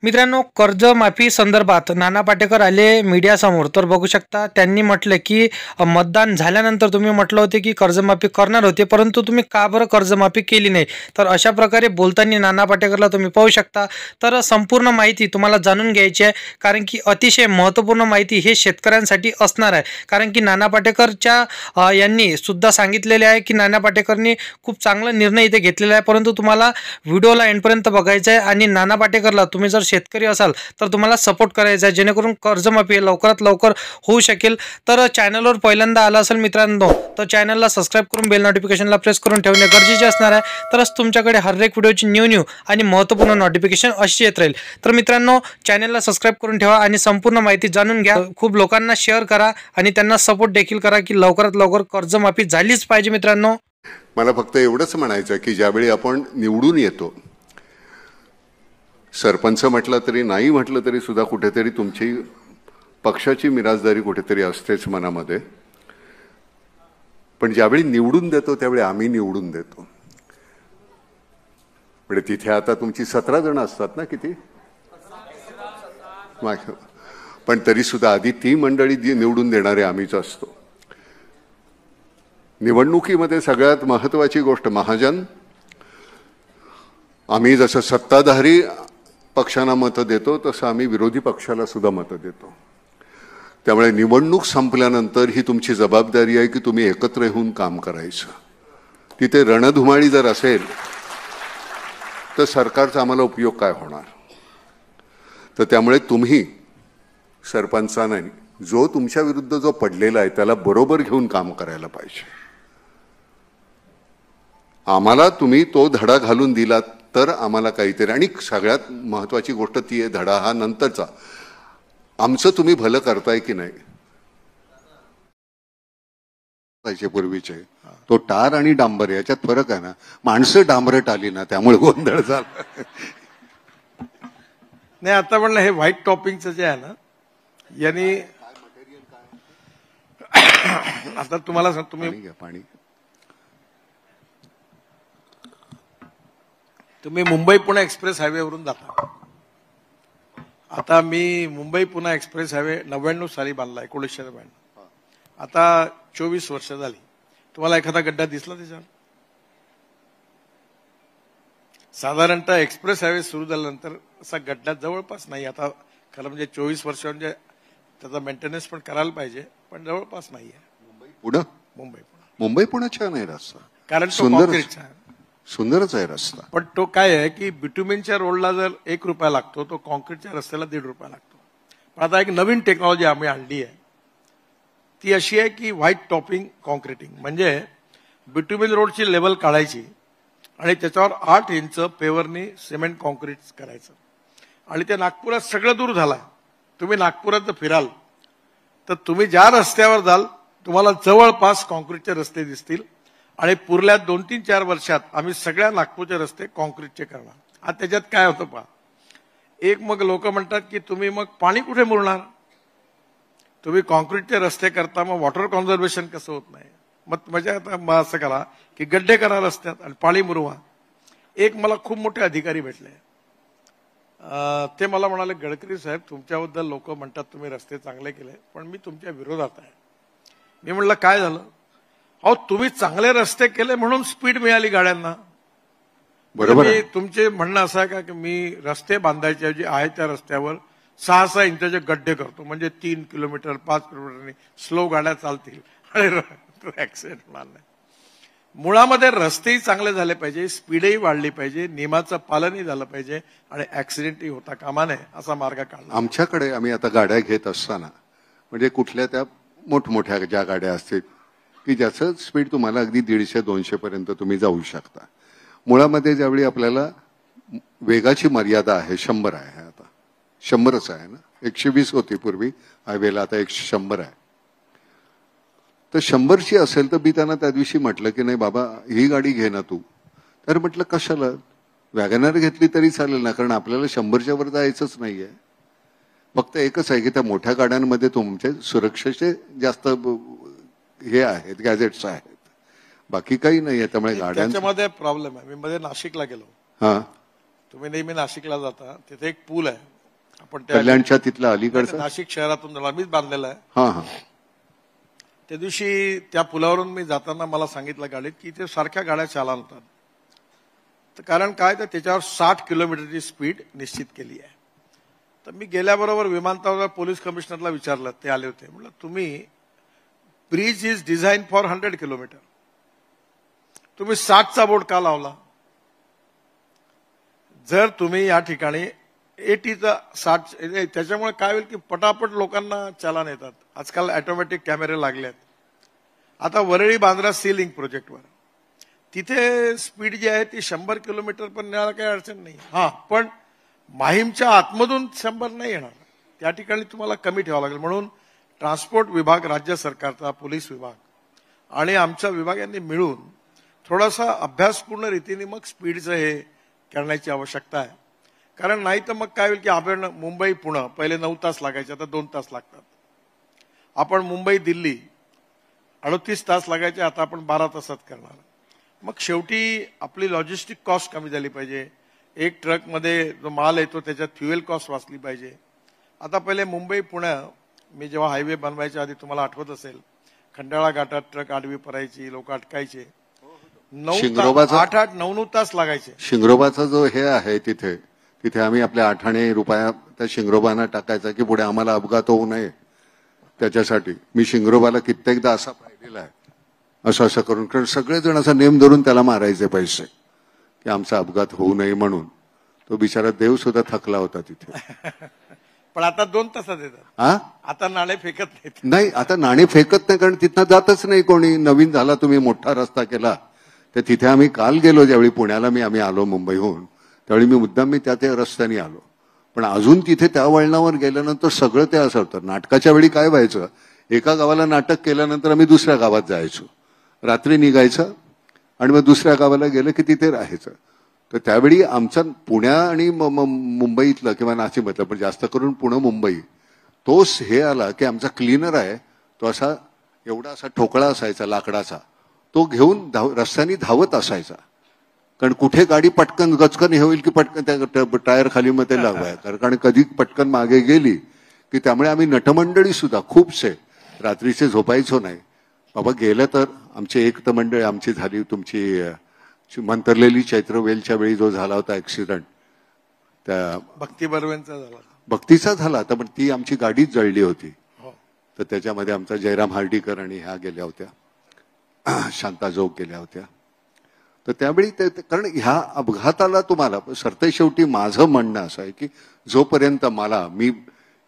मित्रांनो, कर्जमाफी संदर्भात नाना पाटेकर आले मीडियासमोर. तर बघू शकता त्यांनी म्हटलं की मतदान झाल्यानंतर तुम्ही म्हटलं होते की कर्जमाफी करणार होते, परंतु तुम्ही का बरं कर्जमाफी केली नाही. तर अशा प्रकारे बोलताना नाना पाटेकरला तुम्ही पाहू शकता. तर संपूर्ण माहिती तुम्हाला जाणून घ्यायची आहे, कारण की अतिशय महत्त्वपूर्ण माहिती हे शेतकऱ्यांसाठी असणार आहे. कारण की नाना पाटेकरच्या यांनी सुद्धा सांगितलेले आहे की नाना पाटेकरनी खूप चांगला निर्णय इथे घेतलेला आहे. परंतु तुम्हाला व्हिडिओला एंडपर्यंत बघायचं आहे आणि नाना पाटेकरला तुम्ही जर शेतकरी असाल तर तुम्हाला सपोर्ट करायचा आहे, जेणेकरून कर्जमाफी लवकरात लवकर होऊ शकेल. तर चॅनलवर पहिल्यांदा आला असेल मित्रांनो, तर चॅनलला सबस्क्राईब करून बेल नोटिफिकेशनला प्रेस करून ठेवणे गरजेचे असणार आहे. तरच तुमच्याकडे हर एक व्हिडिओची न्यू आणि महत्त्वपूर्ण नोटिफिकेशन अशी येत राहील. तर मित्रांनो, चॅनलला सबस्क्राईब करून ठेवा आणि संपूर्ण माहिती जाणून घ्या. खूप लोकांना शेअर करा आणि त्यांना सपोर्ट देखील करा की लवकरात लवकर कर्जमाफी झालीच पाहिजे. मित्रांनो, मला फक्त एवढंच म्हणायचं की ज्यावेळी आपण निवडून येतो, सरपंच म्हटलं तरी नाही म्हटलं तरी सुद्धा कुठेतरी तुमची पक्षाची मिराजदारी कुठेतरी असतेच मनामध्ये. पण ज्यावेळी निवडून देतो त्यावेळी आम्ही निवडून देतो. म्हणजे तिथे आता तुमची 17 जण असतात ना, किती? पण तरी सुद्धा आधी ती मंडळी निवडून देणारे आम्हीच असतो. निवडणुकीमध्ये सगळ्यात महत्त्वाची गोष्ट महाजन, आम्ही जसं सत्ताधारी पक्षांना मतं देतो तसं आम्ही विरोधी पक्षाला सुद्धा मतं देतो. त्यामुळे निवडणूक संपल्यानंतर ही तुमची जबाबदारी आहे की तुम्ही एकत्र येऊन काम करायचं. तिथे रणधुमाळी जर असेल तर सरकारचा आम्हाला उपयोग काय होणार. तर त्यामुळे तुम्ही सरपंचांनी जो तुमच्या विरुद्ध जो पडलेला आहे त्याला बरोबर घेऊन काम करायला पाहिजे. आम्हाला तुम्ही तो धडा घालून दिला तर आम्हाला काहीतरी, आणि सगळ्यात महत्त्वाची गोष्ट ती आहे, धडा हा नंतरचा, आमचं तुम्ही भलं करताय की नाही. पूर्वीचे तो टार आणि डांबर याच्यात फरक आहे ना. माणसं डांबरट आली ना त्यामुळे गोंधळ झाला. नाही, आता म्हणलं हे व्हाईट टॉपिंगचं जे आहे ना, यांनी आता तुम्हाला तुम्ही पाणी तुम्ही मुंबई पुणे एक्सप्रेस हायवेवरून जाता. आता मी मुंबई पुणे एक्सप्रेस हायवे 99 साली बांधला, 1992. आता 24 वर्ष झाली. तुम्हाला एखादा गड्डा दिसला त्याच्यावर? साधारणतः एक्सप्रेस हायवे सुरू झाल्यानंतर असा गड्डा जवळपास नाही. आता खरं म्हणजे 24 वर्ष म्हणजे त्याचा मेंटेनन्स पण करायला पाहिजे, पण जवळपास नाही आहे. मुंबई पुणे छान आहे रस्ता, कारण तो कॉन्क्रीटचा आहे, सुंदरच आहे रस्ता. पण तो काय आहे की बिट्युमिनच्या रोडला जर ₹1 लागतो, तो कॉन्क्रीटच्या रस्त्याला ₹1.5 लागतो. पण आता एक नवीन टेक्नॉलॉजी आम्ही आणली आहे, ती अशी आहे की व्हाईट टॉपिंग कॉन्क्रीटिंग. म्हणजे बिट्युमिन रोडची लेवल काढायची आणि त्याच्यावर 8 इंच पेवरनी सिमेंट कॉन्क्रीट करायचं. आणि ते नागपुरात सगळं दूर झालं. तुम्ही नागपुरात जर फिराल तर तुम्ही ज्या रस्त्यावर जाल तुम्हाला जवळपास कॉन्क्रीटचे रस्ते दिसतील. आणि पुरल्या 2-3-4 वर्षात आम्ही सगळ्या नागपूरचे रस्ते कॉन्क्रीटचे करणार. आता त्याच्यात काय होतं पहा, एक मग लोक म्हणतात की तुम्ही मग पाणी कुठे मुरणार, तुम्ही कॉन्क्रीटचे रस्ते करता, मग वॉटर कॉन्झर्वेशन कसं होत नाही. मग म्हणजे आता असं करा की गड्डे करा रस्त्यात आणि पाणी मुरवा. एक मला खूप मोठे अधिकारी भेटले, ते मला म्हणाले, गडकरी साहेब तुमच्याबद्दल लोक म्हणतात तुम्ही रस्ते चांगले केले, पण मी तुमच्या विरोधात आहे. मी म्हणलं काय झालं? अहो, तुम्ही चांगले रस्ते केले म्हणून स्पीड मिळाली गाड्यांना. बरोबर. तुमचे म्हणणं असं आहे का की मी रस्ते बांधायच्या ऐवजी आहे त्या रस्त्यावर 6-6 इंचाचे गड्डे करतो, म्हणजे 3 किलोमीटर 5 किलोमीटरनी स्लो गाड्या चालतील आणि ऍक्सिडेंट होणार नाही. मुळामध्ये रस्तेही चांगले झाले पाहिजे, स्पीडही वाढली पाहिजे, नियमाचं पालनही झालं पाहिजे आणि ऍक्सिडेंटही होता कामा नये, असा मार्ग काढला. आमच्याकडे आम्ही आता गाड्या घेत असताना म्हणजे कुठल्या त्या मोठमोठ्या ज्या गाड्या असतील की ज्याचं स्पीड तुम्हाला अगदी 150-200 पर्यंत तुम्ही जाऊ शकता. मुळामध्ये ज्यावेळी आपल्याला वेगाची मर्यादा आहे 100 आहे, आता 100च आहे ना, 120 होती पूर्वी हायवेला, आता 100 आहे. तर 100ची असेल तर मी त्यांना त्या दिवशी म्हटलं की नाही बाबा ही गाडी घे ना तू. तर म्हटलं कशाला, वॅगनर घेतली तरी चालेल ना, कारण आपल्याला 100च्या वर जायचंच नाहीये. फक्त एकच आहे की त्या मोठ्या गाड्यांमध्ये तुमचे सुरक्षेचे जास्त हे आहेत, गॅजेट्स आहेत, बाकी काही नाहीये. त्यामुळे गाड्यांमध्ये प्रॉब्लेम आहे. मी मध्ये नाशिकला गेलो, हा, तुम्ही नेहमी नाशिकला जाता, तिथे एक पूल आहे, आपण त्या कल्याणच्या तिथला अलीकडचा नाशिक शहरातून झाला, मीच बांधलेला आहे. हा हा त्या दिवशी त्या पुलावरून मी जाताना मला सांगितलं गाडीत की इथे सारख्या गाड्या चालन होतात. तर कारण काय, तर त्याच्यावर 60 किलोमीटरची स्पीड निश्चित केली आहे. तर मी गेल्याबरोबर विमानतळावर पोलीस कमिशनरला विचारलं, ते आले होते. म्हटलं तुम्ही bridge is design for 100 kilometre, तुम्ही 60चा बोर्ड का लावला? जर तुम्ही या ठिकाणी 80चा 60, त्याच्यामुळे काय होईल की पटापट लोकांना चालान येतात. आजकाल ऑटोमॅटिक कॅमेरे लागले आहेत. आता वरळी बांद्रा सी लिंक प्रोजेक्टवर तिथे स्पीड जी आहे ती 100 किलोमीटर पण नेण्याला काही अडचण नाही. हा, पण माहीमच्या आतमधून 100 नाही येणार, त्या ठिकाणी तुम्हाला कमी ठेवावं लागेल. म्हणून ट्रान्सपोर्ट विभाग, राज्य सरकारचा पोलीस विभाग आणि आमचा विभाग यांनी मिळून थोडासा अभ्यासपूर्ण रीतीने मग स्पीडचं हे करण्याची आवश्यकता आहे. कारण नाही तर मग काय होईल की आपण मुंबई पुणे पहिले 9 तास लागायचे, आता 2 तास लागतात. आपण मुंबई दिल्ली 38 तास लागायचे, आता आपण 12 तासात करणार. मग शेवटी आपली लॉजिस्टिक कॉस्ट कमी झाली पाहिजे. एक ट्रकमध्ये जो माल येतो त्याच्यात फ्युएल कॉस्ट वाचली पाहिजे. आता पहिले मुंबई पुणे, मी जेव्हा हायवे बनवायच्या आधी तुम्हाला आठवत असेल, खंडाळा घाटात ट्रक आडवी पडायची, लोक अटकायचे, 8-9 तास लागायचे. शिंगरोबाचा जो हे आहे तिथे आम्ही आपल्या 8 आणे रुपया त्या शिंगरोबांना टाकायचा की पुढे आम्हाला अपघात होऊ नये त्याच्यासाठी. मी शिंगरोबाला कित्येकदा असा पाहिलेला आहे, असं करून, कारण सगळेजण असा नेम धरून त्याला मारायचे पैसे की आमचा अपघात होऊ नये म्हणून. तो बिचारा देव सुद्धा थकला होता तिथे. पण आता 2 तासात येतात. हा, आता नाणे फेकत नाहीत. नाही, आता नाणे फेकत नाही, कारण तिथनं जातच नाही कोणी. नवीन झाला, तुम्ही मोठा रस्ता केला. तर तिथे आम्ही काल गेलो, ज्यावेळी पुण्याला आम्ही आलो मुंबईहून, त्यावेळी मी त्या रस्त्याने आलो. पण अजून तिथे त्या वळणावर गेल्यानंतर सगळं ते असं होतं. नाटकाच्या वेळी काय व्हायचं, एका गावाला नाटक केल्यानंतर आम्ही दुसऱ्या गावात जायचो, रात्री निघायचं आणि मग दुसऱ्या गावाला गेलं की तिथे राहायचं. तर त्यावेळी आमचा पुण्या आणि मुंबईतलं किंवा नाशिकमधलं, पण जास्त करून पुणे मुंबई, तोच हे आला की आमचा क्लीनर आहे तो असा एवढा असा ठोकळा असायचा लाकडाचा, तो घेऊन रस्त्याने धावत असायचा. कारण कुठे गाडी पटकन गचकन हे होईल की पटकन त्या टायर खाली मध्ये लावायचं, कारण कधी पटकन मागे गेली की. त्यामुळे आम्ही नटमंडळी सुद्धा खूपसे रात्रीचे झोपायचो नाही. बाबा गेलं तर आमची एक तर मंडळी आमची झाली, तुमची मंतरलेली चैत्रवेलच्या वेळी जो झाला होता ऍक्सिडेंट, त्या भक्ती बर्वेंचा झाला, भक्तीचा झाला होता, पण ती आमची गाडीच जळली होती. तर त्याच्यामध्ये आमचा जयराम हार्डीकर आणि ह्या गेल्या होत्या, शांता जोग गेल्या होत्या. तर त्यावेळी कारण ह्या अपघाताला तुम्हाला सरते शेवटी माझं म्हणणं असं आहे की जोपर्यंत मी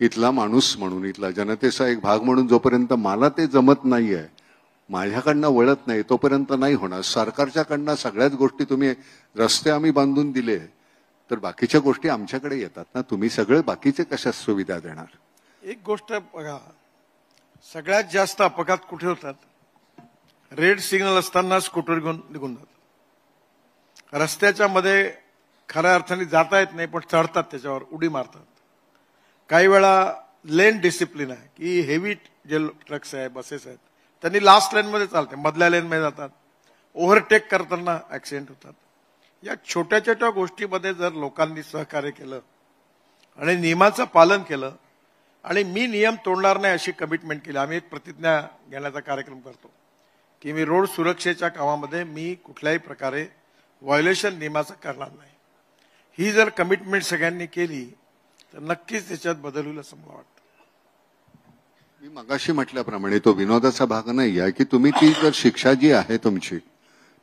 इथला माणूस म्हणून, इथला जनतेचा एक भाग म्हणून, जोपर्यंत मला ते जमत नाहीये, माझ्याकडनं वळत नाही, तोपर्यंत नाही होणार. सरकारच्याकडनं सगळ्याच गोष्टी, तुम्ही रस्ते आम्ही बांधून दिले तर बाकीच्या गोष्टी आमच्याकडे येतात ना. तुम्ही सगळे बाकीचे कशा सुविधा देणार? एक गोष्ट बघा, सगळ्यात जास्त अपघात कुठे होतात? रेड सिग्नल असताना स्कूटर घेऊन निघून जातात. रस्त्याच्या मध्ये खऱ्या अर्थाने जाता येत नाही, पण चढतात त्याच्यावर, उडी मारतात. काही वेळा लेन डिसिप्लिन आहे की हेवी जे ट्रक्स आहे, बसेस आहेत, त्यांनी लास्ट लेन मध्ये चालते, मधल्या लेन मध्ये जातात, ओव्हरटेक करताना ऍक्सिडेंट होतात. या छोट्या छोट्या गोष्टीमध्ये जर लोकांनी सहकार्य केलं आणि नियमाचं पालन केलं, आणि मी नियम तोडणार नाही अशी कमिटमेंट केली. आम्ही एक प्रतिज्ञा घेण्याचा कार्यक्रम करतो की मी रोड सुरक्षेच्या कामामध्ये मी कुठल्याही प्रकारे व्हायोलेशन नियमाचं करणार नाही. ही जर कमिटमेंट सगळ्यांनी केली तर नक्कीच त्याच्यात बदल होईल असं मला वाटतं. मी मगाशी म्हटल्याप्रमाणे तो विनोदाचा भाग नाही आहे की तुम्ही ती जर शिक्षा जी आहे तुमची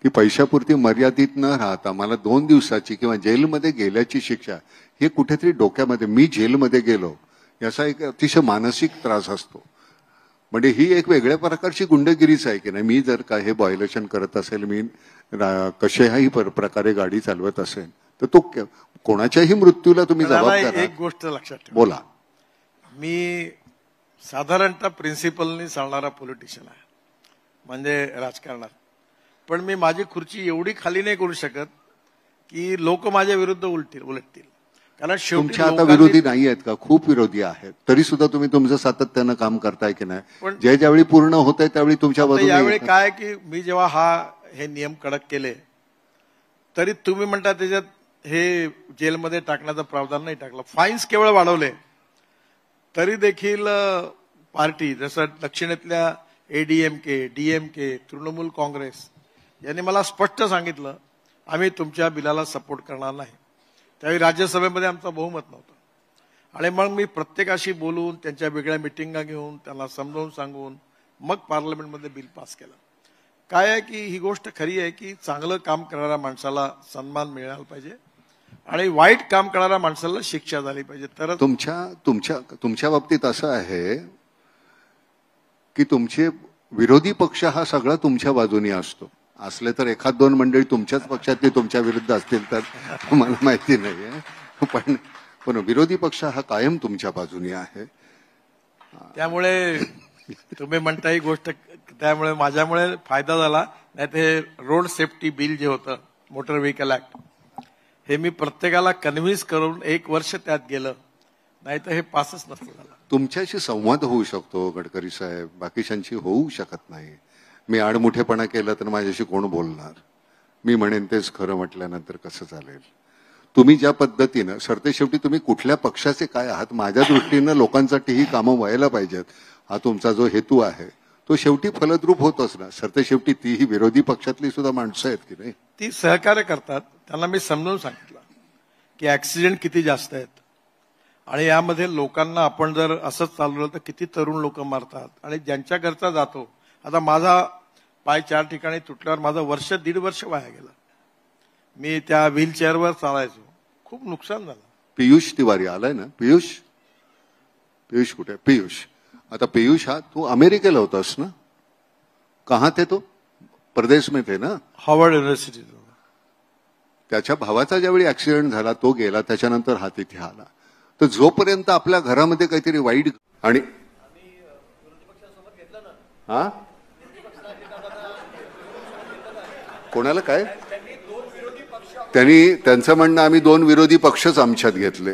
ती पैशापुरती मर्यादित न राहता मला 2 दिवसाची किंवा जेलमध्ये गेल्याची शिक्षा, हे कुठेतरी डोक्यामध्ये, मी जेलमध्ये गेलो याचा एक अतिशय मानसिक त्रास असतो. म्हणजे ही एक वेगळ्या प्रकारची गुंडगिरीच आहे की नाही. मी जर का हे व्हायोलेशन करत असेल, मी कशाही प्रकारे गाडी चालवत असेल, तर तो कोणाच्याही मृत्यूला तुम्ही जबाबदार. एक गोष्ट लक्षात ठेवा, बोला. मी साधारणतः प्रिन्सिपलनी चालणारा पॉलिटिशियन आहे, म्हणजे राजकारणात. पण मी माझी खुर्ची एवढी खाली नाही करू शकत की लोक माझ्या विरुद्ध उलटतील. कारण तुमच्या आता विरोधी नाही आहेत का? खूप विरोधी आहेत, तरी सुद्धा तुम्ही तुमचं सातत्यानं काम करताय की नाही? पण ज्यावेळी पूर्ण होत आहे त्यावेळी तुमच्या बाजूने. यावेळी काय की मी जेव्हा हे नियम कडक केले, तरी तुम्ही म्हणता त्याच्यात हे जेलमध्ये टाकण्याचं प्रावधान नाही टाकलं. फाईन्स केवळ वाढवले तरी देखील पार्टी जसं दक्षिणेतल्या ADMK, DMK, तृणमूल काँग्रेस यांनी मला स्पष्ट सांगितलं आम्ही तुमच्या बिलाला सपोर्ट करणार नाही. त्यावेळी राज्यसभेमध्ये आमचं बहुमत नव्हतं आणि मग मी प्रत्येकाशी बोलून त्यांच्या वेगळ्या मिटिंगा घेऊन त्यांना समजावून सांगून मग पार्लमेंटमध्ये बिल पास केलं. काय आहे की ही गोष्ट खरी आहे की चांगलं काम करणाऱ्या माणसाला सन्मान मिळाला पाहिजे आणि वाईट काम करणाऱ्या माणसाला शिक्षा झाली पाहिजे. तर तुमच्या बाबतीत असं आहे की तुमचे विरोधी पक्ष हा सगळा तुमच्या बाजूने असतो. असले तर एखाद दोन मंडळी तुमच्याच पक्षातली तुमच्या विरुद्ध असतील तर मला माहिती नाहीये, पण विरोधी पक्ष हा कायम तुमच्या बाजूने आहे. त्यामुळे तुम्ही म्हणता ही गोष्ट, त्यामुळे माझ्यामुळे फायदा झाला. नाही तर हे रोड सेफ्टी बिल जे होतं मोटर व्हेकल ऍक्ट हे मी प्रत्येकाला कन्व्हिन्स करून 1 वर्ष त्यात गेलं, नाही तर हे पासच नसतं झालं. तुमच्याशी संवाद होऊ शकतो गडकरी साहेब, बाकीच्यांशी होऊ शकत नाही. मी आडमुठेपणा केला तर माझ्याशी कोण बोलणार? मी म्हणेन तेच खरं म्हटल्यानंतर कसं चालेल? तुम्ही ज्या पद्धतीनं, सरतेशेवटी तुम्ही कुठल्या पक्षाचे काय आहात, माझ्या दृष्टीनं लोकांसाठी ही कामं व्हायला पाहिजेत हा तुमचा जो हेतू आहे तो शेवटी फलद्रूप होतोच ना. सरतेशेवटी तीही विरोधी पक्षातली सुद्धा माणसं आहेत की नाही, ती सहकार्य करतात. त्यांना मी समजावून सांगितलं की ऍक्सिडेंट किती जास्त आहेत आणि यामध्ये लोकांना आपण जर असंच चालवलं तर किती तरुण लोक मरतात आणि ज्यांच्या घरचा जातो. आता माझा पाय 4 ठिकाणी तुटल्यावर माझं 1.5 वर्ष वाया गेलं. मी त्या व्हीलचेअरवर चालायचो, खूप नुकसान झालं. पीयूष तिवारी आलाय ना? पीयूष कुठे? पीयूष, आता पीयूष हा तू अमेरिकेला होतास ना? कहाँ थे तो? प्रदेश में थे ना? Harvard university. त्याच्या भावाचा ज्यावेळी ऍक्सिडेंट झाला तो गेला, त्याच्यानंतर हा तिथे आला. तर जोपर्यंत आपल्या घरामध्ये काहीतरी वाईट आणि हा कोणाला काय त्यांचं म्हणणं आम्ही 2 विरोधी पक्षच आमच्यात घेतले.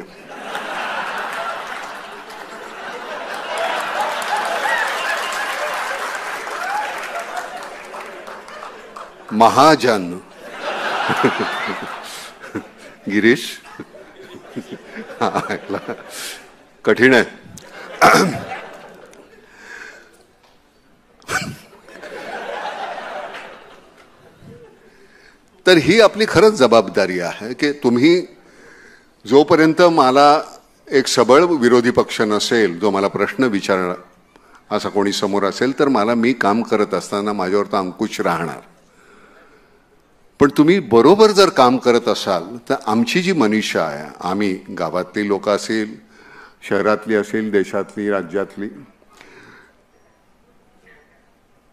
महाजन गिरीश कठीण आहे. तर ही आपली खरंच जबाबदारी आहे की तुम्ही जोपर्यंत मला एक सबळ विरोधी पक्ष नसेल जो मला प्रश्न विचारणार असा कोणी समोर असेल तर मला मी काम करत असताना माझ्यावर तर अंकुश राहणार. पण तुम्ही बरोबर जर काम करत असाल तर आमची जी मनीषा आहे, आम्ही गावातली लोक असेल, शहरातली असेल, देशातली, राज्यातली,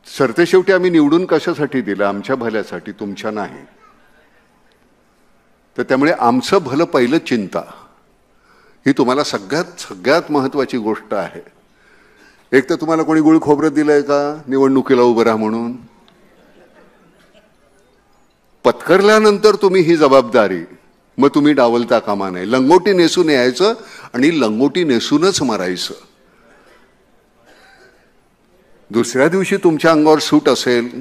सरतेशेवटी आम्ही निवडून कशासाठी दिलं? आमच्या भल्यासाठी, तुमच्या नाही. तर त्यामुळे आमचं भलं पहिलं चिंता ही तुम्हाला सगळ्यात महत्वाची गोष्ट आहे. एक तर तुम्हाला कोणी गुळ खोबरं दिलंय का निवडणुकीला उभं राहा म्हणून? पत्करल्यानंतर तुम्ही ही जबाबदारी मग तुम्ही डावलता कामा नये. लंगोटी नेसून यायचं आणि लंगोटी नेसूनच मरायचं. दुसऱ्या दिवशी तुमच्या अंगावर सूट असेल,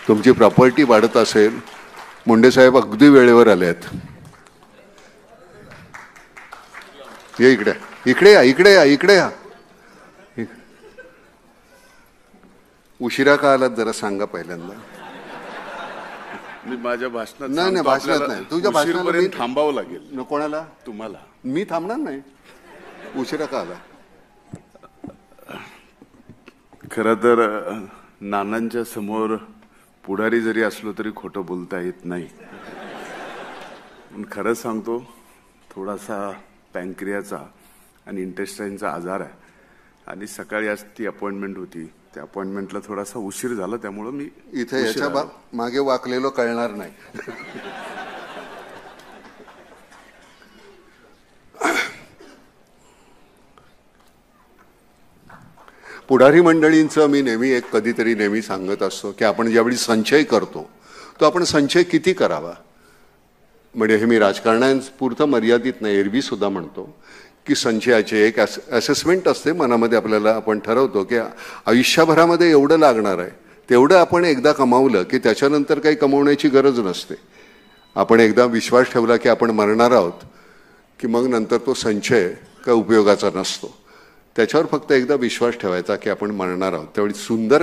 तुमची प्रॉपर्टी वाढत असेल. मुंडे साहेब अगदी वेळेवर आलेत. ये इकडे, इकडे या, इकडे या, इकडे या. उशिरा का आलात जरा सांगा पहिल्यांदा. मी माझ्या भाषणात नाही भाषणात नाही, तुझ्या भाषणापर्यंत थांबावं लागेल. कोणाला? तुम्हाला. मी थांबणार नाही. उशिरा का आला? खरं तर नानांच्या समोर पुढारी जरी असलो तरी खोटं बोलता येत नाही. पण खरं सांगतो, थोडासा पॅनक्रियाचा आणि इंटेस्टाईनचा आजार आहे आणि सकाळी आज ती अपॉइंटमेंट होती. त्या अपॉइंटमेंटला थोडासा उशीर झाला, त्यामुळे मी इथे याच्या मागे वाकलेलो कळणार नाही. पुढारी मंडळींचं मी नेहमी सांगत असतो की आपण ज्यावेळी संचय करतो तो आपण संचय किती करावा. म्हणजे हे मी राजकारणापुरतं मर्यादित नाही, एरवी सुद्धा म्हणतो की संचयाचे एक असेसमेंट असते मनामध्ये. आपल्याला आपण ठरवतो की आयुष्यभरामध्ये एवढं लागणार आहे, तेवढं आपण एकदा कमावलं की त्याच्यानंतर काही कमवण्याची गरज नसते. आपण एकदा विश्वास ठेवला की आपण मरणार आहोत की मग नंतर तो संचय काही उपयोगाचा नसतो. त्याच्यावर फक्त एकदा विश्वास ठेवायचा की आपण मरणार आहोत. त्यावेळी सुंदर